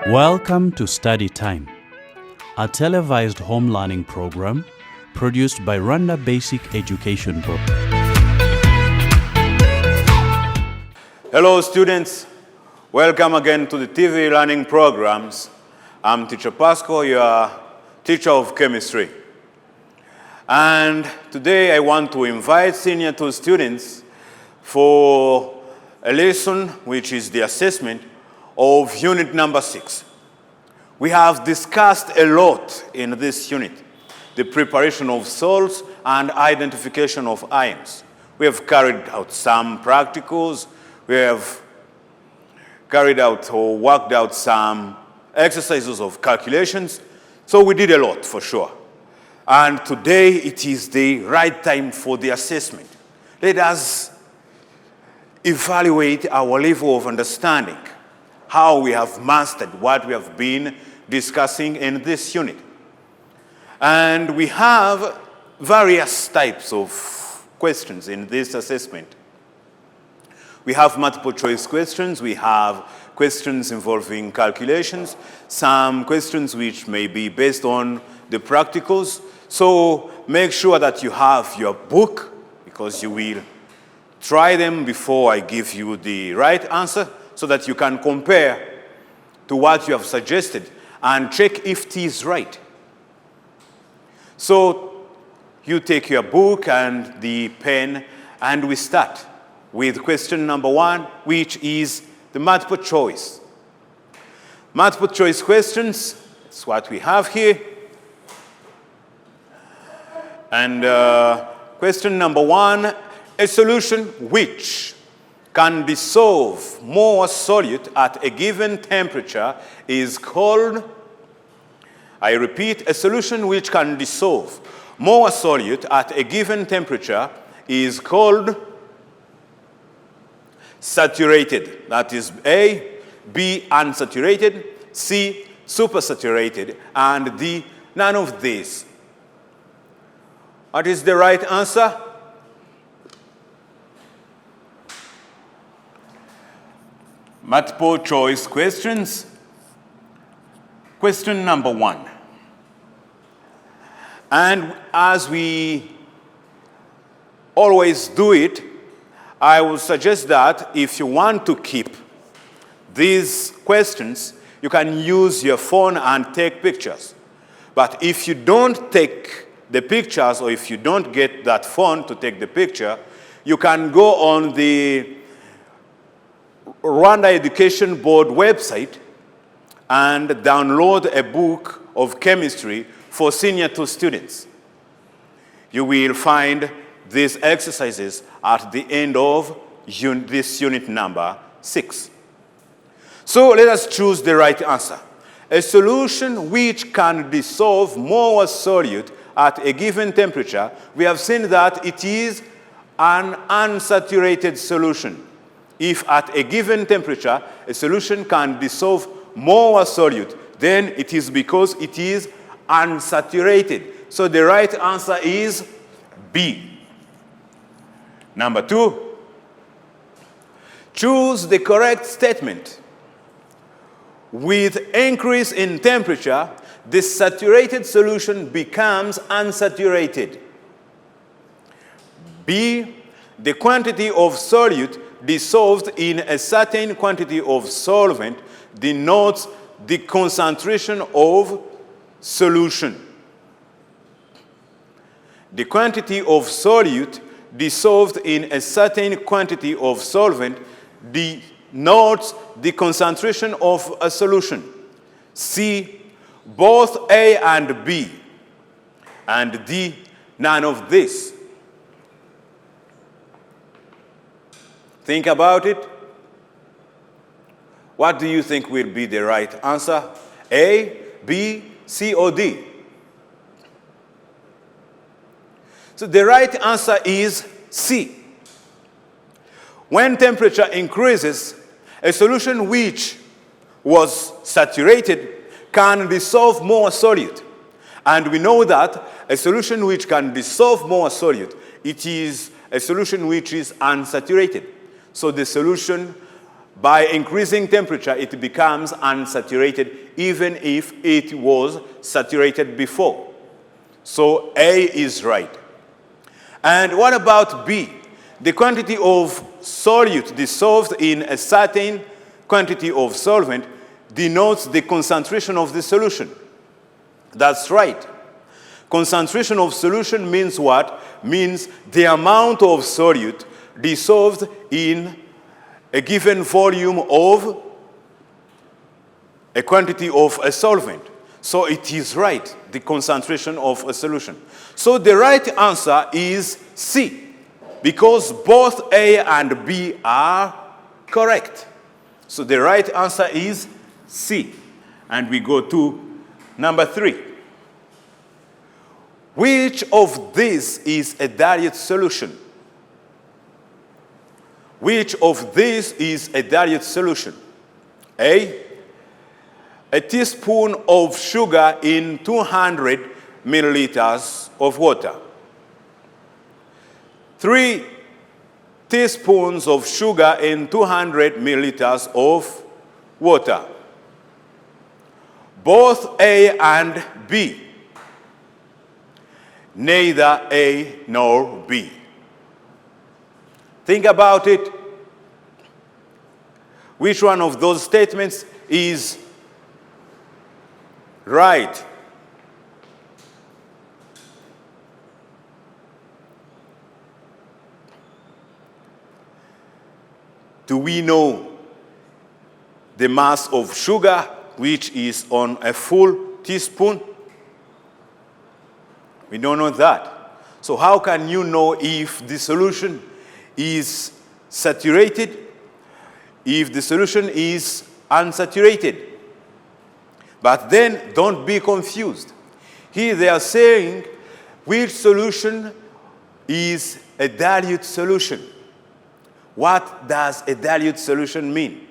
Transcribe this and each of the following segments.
Welcome to Study Time, a televised home learning program produced by Rwanda Basic Education Board. Hello students, welcome again to the TV learning programs. I'm Teacher Pasco, your teacher of chemistry. And today I want to invite Senior 2 students for a lesson which is the assessment of unit number 6. We have discussed a lot in this unit, the preparation of salts and identification of ions. We have carried out some practicals, we have carried out or worked out some exercises of calculations, so we did a lot for sure. And today it is the right time for the assessment. Let us evaluate our level of understanding, how we have mastered what we have been discussing in this unit. And we have various types of questions in this assessment. We have multiple choice questions, we have questions involving calculations, some questions which may be based on the practicals. So make sure that you have your book, because you will try them before I give you the right answer, so that you can compare to what you have suggested and check if it is right. So you take your book and the pen, and we start with question number 1, which is the multiple choice. Multiple choice questions, that's what we have here. And question number 1, a solution which can dissolve more solute at a given temperature is called, I repeat, a solution which can dissolve more solute at a given temperature is called saturated. That is A, B, unsaturated, C, supersaturated, and D, none of these. What is the right answer? Multiple choice questions. Question number 1. And as we always do it, I would suggest that if you want to keep these questions, you can use your phone and take pictures. But if you don't take the pictures, or if you don't get that phone to take the picture, you can go on the Rwanda Education Board website and download a book of chemistry for Senior 2 students. You will find these exercises at the end of this unit number 6. So let us choose the right answer. A solution which can dissolve more solute at a given temperature, we have seen that it is an unsaturated solution. If at a given temperature, a solution can dissolve more solute, then it is because it is unsaturated. So the right answer is B. Number 2, choose the correct statement. With increase in temperature, the saturated solution becomes unsaturated. B, the quantity of solute dissolved in a certain quantity of solvent denotes the concentration of solution. The quantity of solute dissolved in a certain quantity of solvent denotes the concentration of a solution. C, both A and B. And D, none of this. Think about it. What do you think will be the right answer? A, B, C, or D? So the right answer is C. When temperature increases, a solution which was saturated can dissolve more solute. And we know that a solution which can dissolve more solute, it is a solution which is unsaturated. So the solution By increasing temperature, it becomes unsaturated even if it was saturated before. So A is right. And what about B? The quantity of solute dissolved in a certain quantity of solvent denotes the concentration of the solution. That's right. Concentration of solution means what? Means the amount of solute dissolved in a given volume of a quantity of a solvent. So it is right, the concentration of a solution. So the right answer is C, because both A and B are correct. So the right answer is C. And we go to number 3. Which of these is a dilute solution? Which of these is a dilute solution? A teaspoon of sugar in 200 milliliters of water. 3 teaspoons of sugar in 200 milliliters of water. Both A and B. Neither A nor B. Think about it. Which one of those statements is right? Do we know the mass of sugar, which is on a full teaspoon? We don't know that. So how can you know if the solution is saturated, if the solution is unsaturated? But then don't be confused. Here they are saying which solution is a dilute solution. What does a dilute solution mean?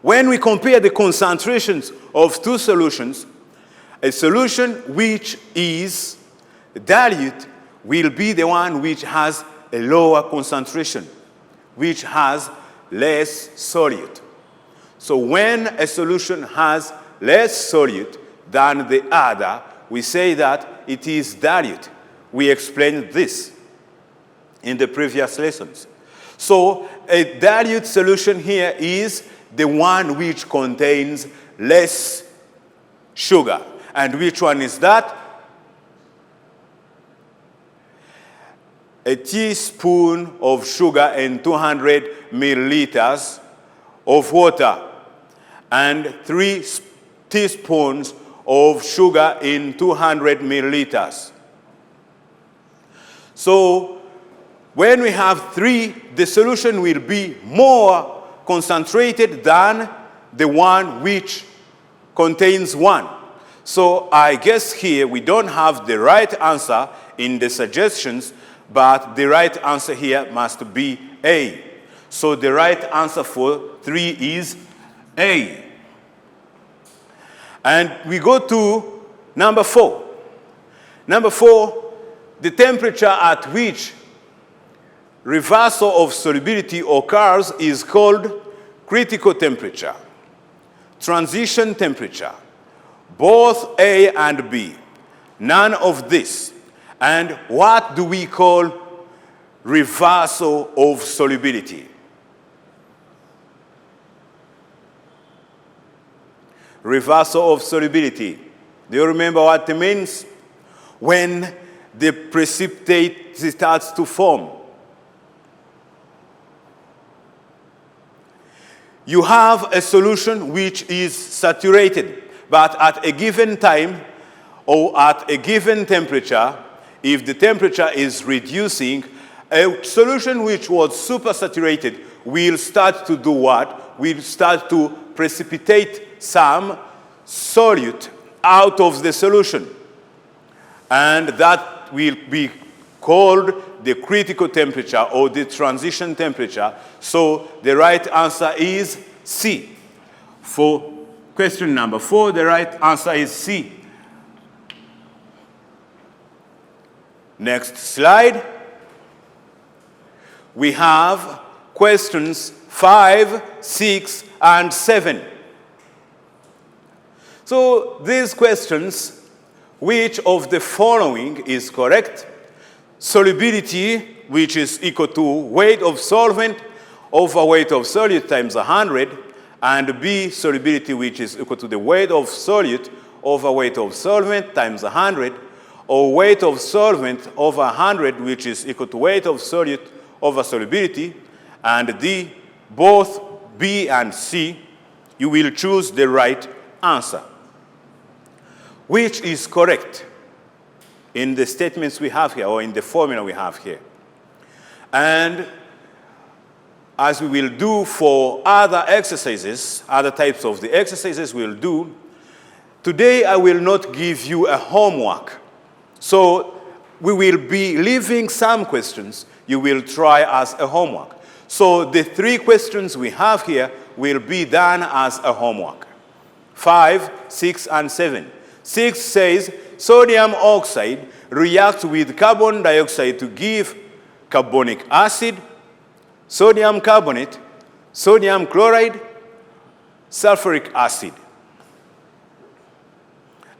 When we compare the concentrations of two solutions, a solution which is dilute will be the one which has a lower concentration, which has less solute. So when a solution has less solute than the other, we say that it is dilute. We explained this in the previous lessons. So a dilute solution here is the one which contains less sugar. And which one is that? A teaspoon of sugar in 200 milliliters of water, and 3 teaspoons of sugar in 200 milliliters. So when we have 3, the solution will be more concentrated than the one which contains 1. So I guess here we don't have the right answer in the suggestions, but the right answer here must be A. So the right answer for 3 is A. And we go to number 4. Number 4, the temperature at which reversal of solubility occurs is called critical temperature, transition temperature. Both A and B. None of this. And what do we call reversal of solubility? Reversal of solubility. Do you remember what it means? When the precipitate starts to form. You have a solution which is saturated, but at a given time or at a given temperature, if the temperature is reducing, a solution which was supersaturated will start to do what? Will start to precipitate some solute out of the solution. And that will be called the critical temperature or the transition temperature. So the right answer is C. For question number 4, the right answer is C. Next slide. We have questions 5, 6, and 7. So these questions, which of the following is correct? Solubility, which is equal to weight of solvent over weight of solute times 100, and B, solubility, which is equal to the weight of solute over weight of solvent times 100, or weight of solvent over 100, which is equal to weight of solute over solubility, and D, both B and C, you will choose the right answer. Which is correct in the statements we have here, or in the formula we have here. And as we will do for other exercises, other types of the exercises we'll do, today I will not give you a homework. So we will be leaving some questions you will try as a homework. So the 3 questions we have here will be done as a homework. 5, 6, and 7. 6 says sodium oxide reacts with carbon dioxide to give carbonic acid, sodium carbonate, sodium chloride, sulfuric acid.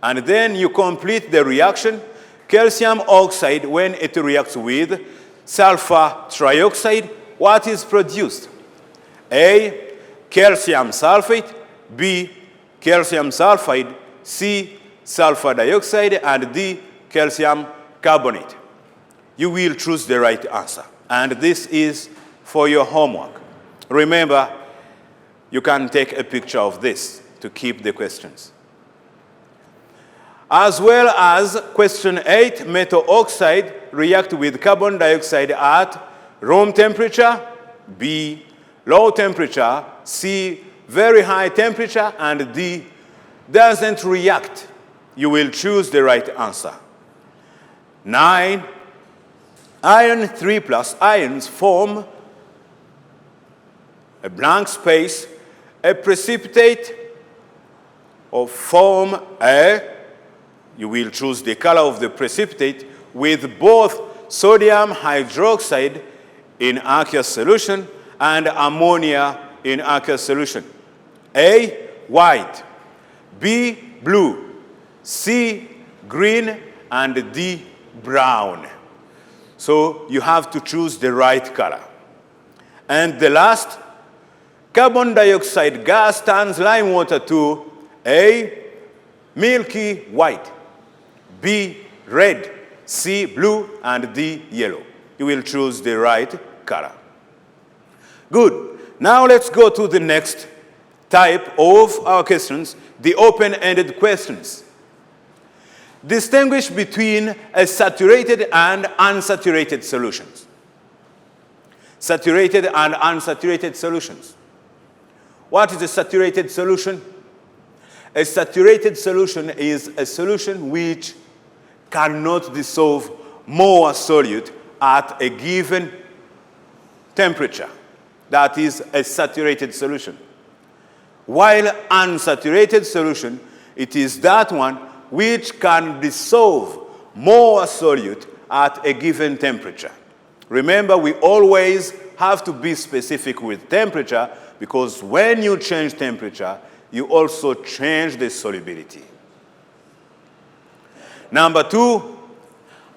And then you complete the reaction. Calcium oxide, when it reacts with sulfur trioxide, what is produced? A, calcium sulfate, B, calcium sulfide, C, sulfur dioxide, and D, calcium carbonate. You will choose the right answer. And this is for your homework. Remember, you can take a picture of this to keep the questions. As well as question 8, metal oxide react with carbon dioxide at room temperature, B, low temperature, C, very high temperature, and D, doesn't react. You will choose the right answer. 9, iron 3+ ions form a blank space, a precipitate, or form a, you will choose the color of the precipitate, with both sodium hydroxide in aqueous solution and ammonia in aqueous solution. A, white, B, blue, C, green, and D, brown. So you have to choose the right color. And the last, carbon dioxide gas turns lime water to A, milky white, B, red, C, blue, and D, yellow. You will choose the right color. Good. Now let's go to the next type of our questions, the open-ended questions. Distinguish between a saturated and unsaturated solutions. Saturated and unsaturated solutions. What is a saturated solution? A saturated solution is a solution which cannot dissolve more solute at a given temperature. That is a saturated solution. While unsaturated solution, it is that one which can dissolve more solute at a given temperature. Remember, we always have to be specific with temperature, because when you change temperature, you also change the solubility. Number 2,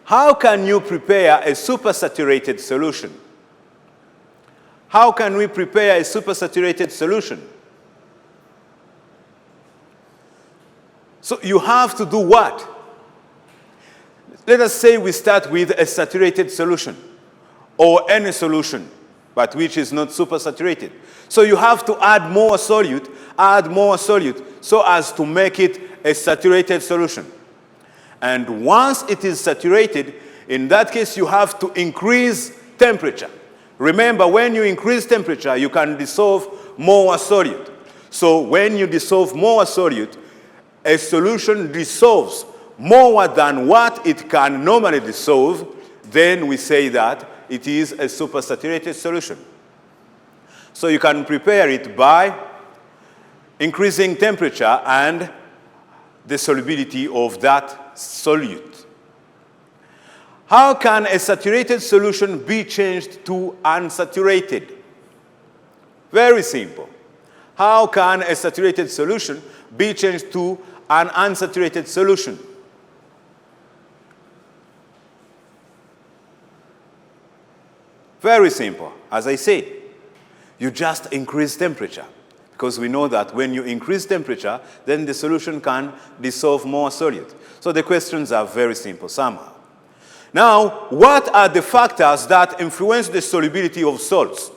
how can you prepare a supersaturated solution? How can we prepare a supersaturated solution? So you have to do what? Let us say we start with a saturated solution, or any solution, but which is not supersaturated. So you have to add more solute, so as to make it a saturated solution. And once it is saturated, in that case you have to increase temperature. Remember, when you increase temperature, you can dissolve more solute. So when you dissolve more solute, a solution dissolves more than what it can normally dissolve, then we say that it is a supersaturated solution. So you can prepare it by increasing temperature and the solubility of that solute. How can a saturated solution be changed to unsaturated? Very simple. How can a saturated solution be changed to an unsaturated solution? Very simple. As I said, you just increase temperature, because we know that when you increase temperature, then the solution can dissolve more solute. So the questions are very simple somehow. Now, what are the factors that influence the solubility of salts?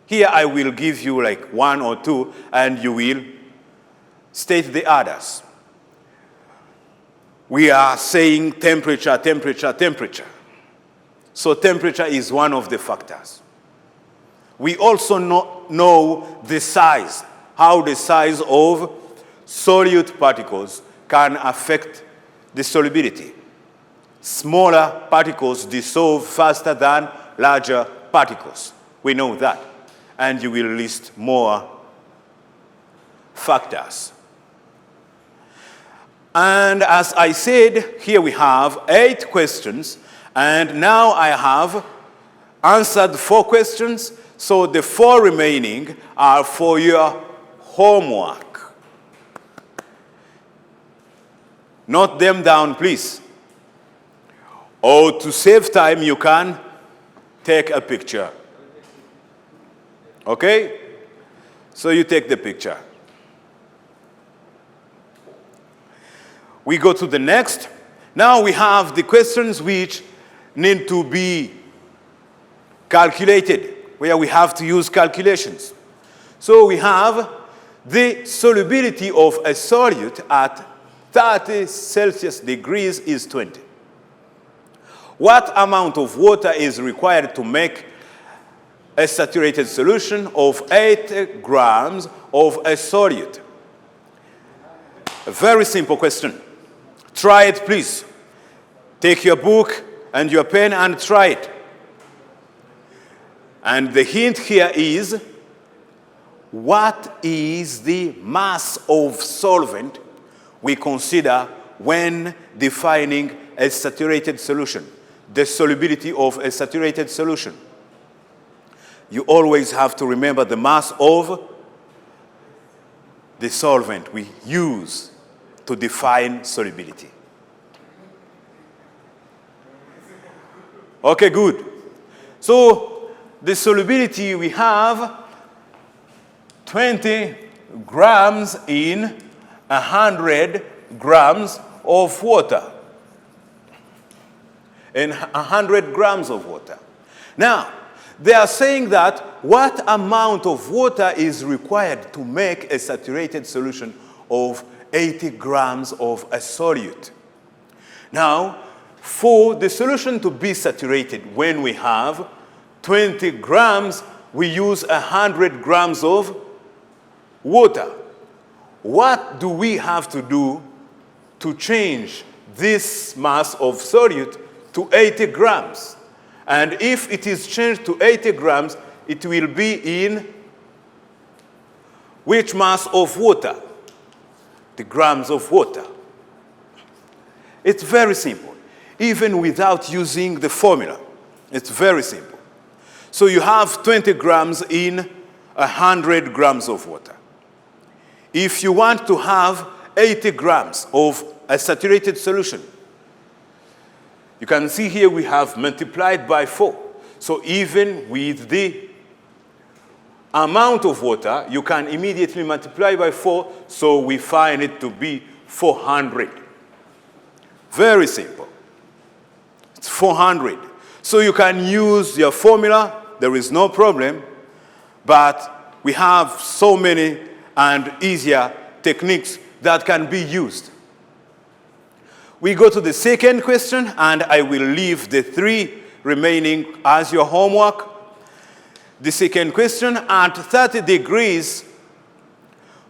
Here I will give you like one or two, and you will state the others. We are saying temperature, temperature, temperature. So temperature is one of the factors. We also know the size, how the size of solute particles can affect the solubility. Smaller particles dissolve faster than larger particles. We know that. And you will list more factors. And as I said, here we have 8 questions. And now I have answered 4 questions. So the 4 remaining are for your homework. Note them down, please. Or to save time, you can take a picture. Okay? So you take the picture. We go to the next. Now we have the questions which need to be calculated, where we have to use calculations. So we have the solubility of a solute at 30 Celsius degrees is 20. What amount of water is required to make a saturated solution of 8 grams of a solute? A very simple question. Try it, please. Take your book and your pen and try it. And the hint here is, what is the mass of solvent we consider when defining a saturated solution? The solubility of a saturated solution. You always have to remember the mass of the solvent we use to define solubility. Okay, good. So the solubility we have 20 grams in 100 grams of water. In 100 grams of water. Now, they are saying that what amount of water is required to make a saturated solution of 80 grams of a solute. Now, for the solution to be saturated, when we have 20 grams, we use 100 grams of water. What do we have to do to change this mass of solute to 80 grams? And if it is changed to 80 grams, it will be in which mass of water? The grams of water. It's very simple, even without using the formula. It's very simple. So you have 20 grams in 100 grams of water. If you want to have 80 grams of a saturated solution, you can see here we have multiplied by 4. So even with the amount of water, you can immediately multiply by 4, so we find it to be 400. Very simple. It's 400. So you can use your formula, there is no problem, but we have so many and easier techniques that can be used. We go to the second question, and I will leave the 3 remaining as your homework. The second question, at 30 degrees,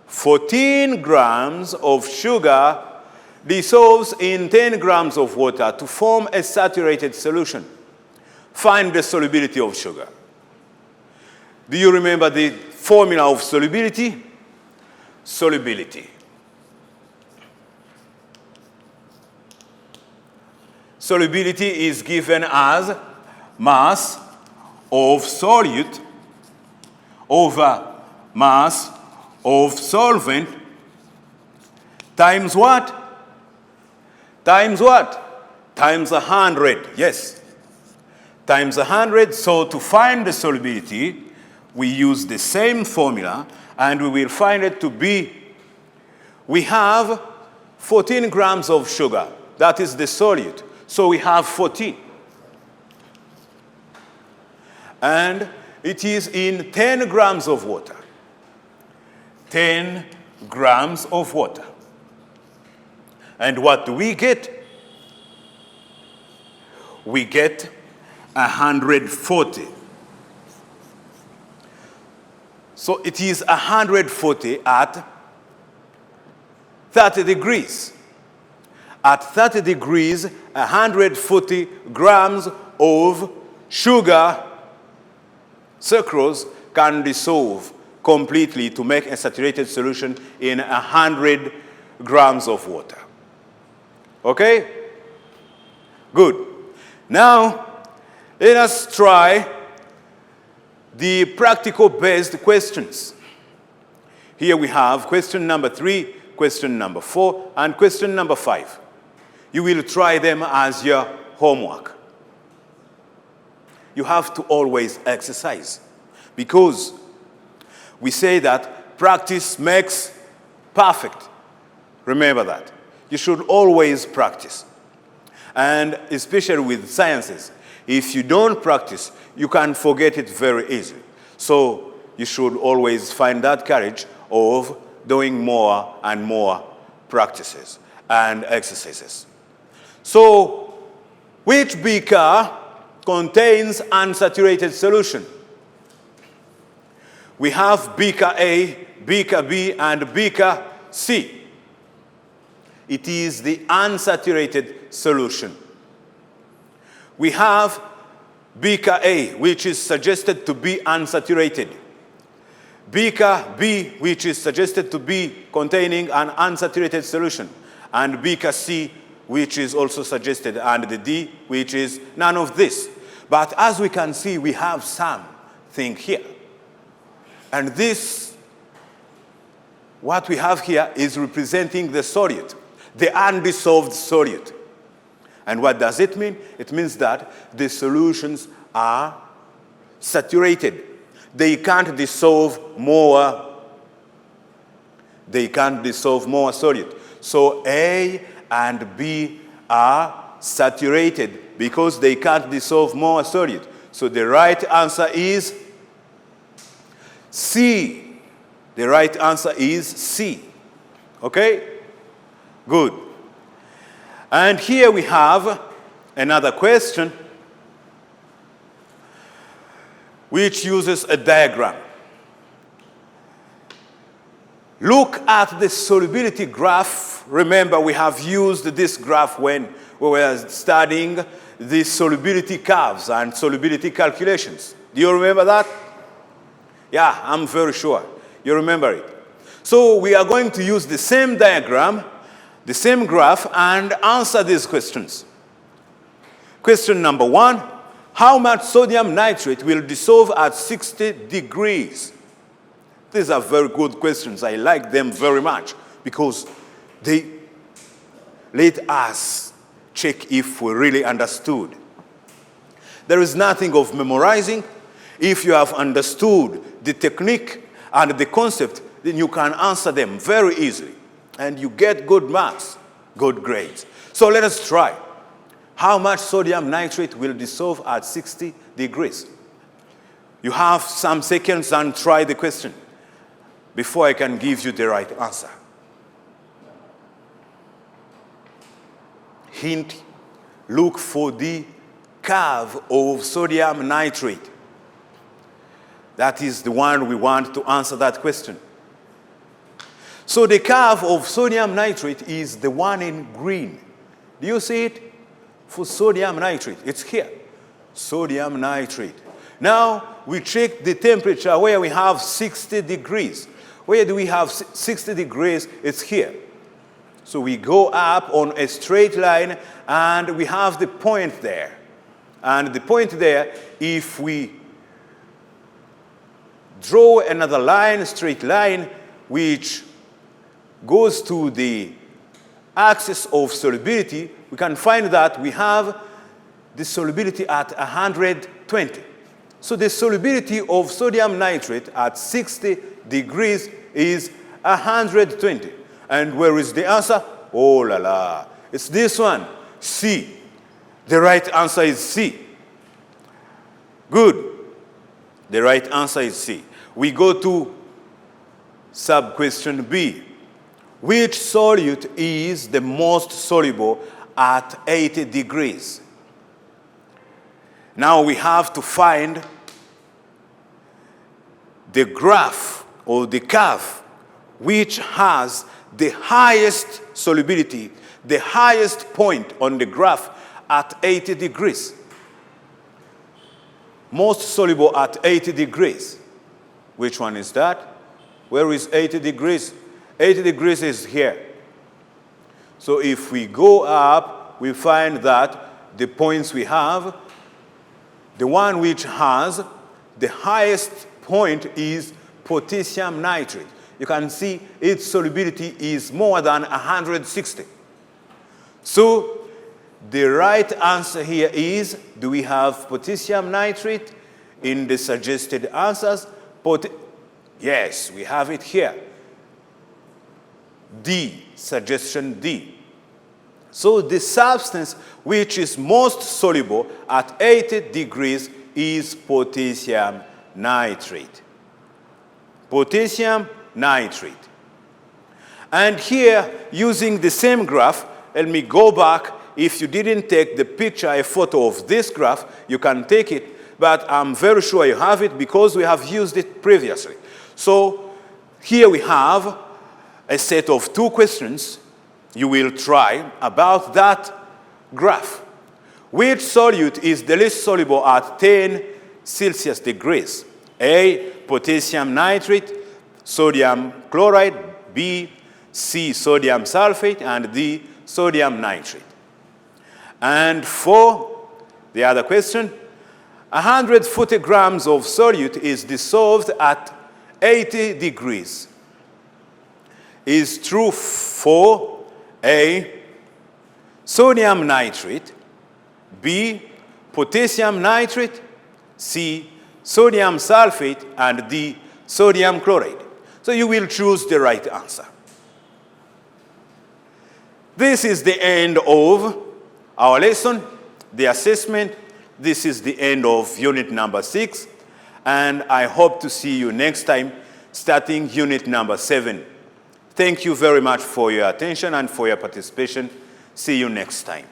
14 grams of sugar dissolves in 10 grams of water to form a saturated solution. Find the solubility of sugar. Do you remember the formula of solubility? Solubility. Solubility is given as mass of solute over mass of solvent times what? Times what? Times 100, yes. Times 100, so to find the solubility, we use the same formula, and we will find it to be, we have 14 grams of sugar. That is the solute. So we have 14. And it is in 10 grams of water. 10 grams of water. And what do we get? We get 140. So it is 140 at 30 degrees. At 30 degrees, 140 grams of sugar, sucrose, can dissolve completely to make a saturated solution in 100 grams of water. Okay? Good. Now, let us try the practical-based questions. Here we have question number 3, question number 4, and question number 5. You will try them as your homework. You have to always exercise, because we say that practice makes perfect. Remember that. You should always practice. And especially with sciences, if you don't practice, you can forget it very easily. So you should always find that courage of doing more and more practices and exercises. So, which beaker contains unsaturated solution? We have beaker A, beaker B, and beaker C. It is the unsaturated solution. We have beaker A, which is suggested to be unsaturated. Beaker B, which is suggested to be containing an unsaturated solution. And beaker C, which is also suggested, and the D, which is none of this. But as we can see, we have something here. And this, what we have here, is representing the solute, the undissolved solute. And what does it mean? It means that the solutions are saturated. They can't dissolve more. They can't dissolve more solute. So A and B are saturated because they can't dissolve more solute. So the right answer is C. The right answer is C. Okay? Good. And here we have another question which uses a diagram. Look at the solubility graph. Remember, we have used this graph when we were studying the solubility curves and solubility calculations. Do you remember that? Yeah, I'm very sure you remember it. So we are going to use the same diagram, the same graph, and answer these questions. Question number 1, how much sodium nitrate will dissolve at 60 degrees? These are very good questions. I like them very much because they let us check if we really understood. There is nothing of memorizing. If you have understood the technique and the concept, then you can answer them very easily. And you get good marks, good grades. So let us try. How much sodium nitrate will dissolve at 60 degrees? You have some seconds and try the question before I can give you the right answer. Hint, look for the curve of sodium nitrate. That is the one we want to answer that question. So the curve of sodium nitrate is the one in green. Do you see it? For sodium nitrate, it's here. Sodium nitrate. Now we check the temperature where we have 60 degrees. Where do we have 60 degrees? It's here. So we go up on a straight line and we have the point there. And the point there, if we draw another line, straight line, which goes to the axis of solubility, we can find that we have the solubility at 120. So the solubility of sodium nitrate at 60 degrees is 120. And where is the answer? Oh la la. It's this one, C. The right answer is C. Good. The right answer is C. We go to sub-question B. Which solute is the most soluble at 80 degrees? Now we have to find the graph or the curve which has the highest solubility, the highest point on the graph at 80 degrees. Most soluble at 80 degrees. Which one is that? Where is 80 degrees? 80 degrees is here. So if we go up, we find that the points we have, the one which has the highest point is potassium nitrate. You can see its solubility is more than 160. So the right answer here is, do we have potassium nitrate in the suggested answers? Yes, we have it here. D, suggestion D. So the substance which is most soluble at 80 degrees is potassium nitrate. Potassium nitrate. And here, using the same graph, let me go back. If you didn't take the picture, a photo of this graph, you can take it, but I'm very sure you have it because we have used it previously. So here we have a set of 2 questions you will try about that graph. Which solute is the least soluble at 10 Celsius degrees? A, potassium nitrate, sodium chloride, B, C, sodium sulfate, and D, sodium nitrate. And for the other question, 140 grams of solute is dissolved at 80 degrees. Is true for A, sodium nitrate, B, potassium nitrate, C, sodium sulfate, and D, sodium chloride. So you will choose the right answer. This is the end of our lesson, the assessment. This is the end of unit number 6, and I hope to see you next time, starting unit number 7. Thank you very much for your attention and for your participation. See you next time.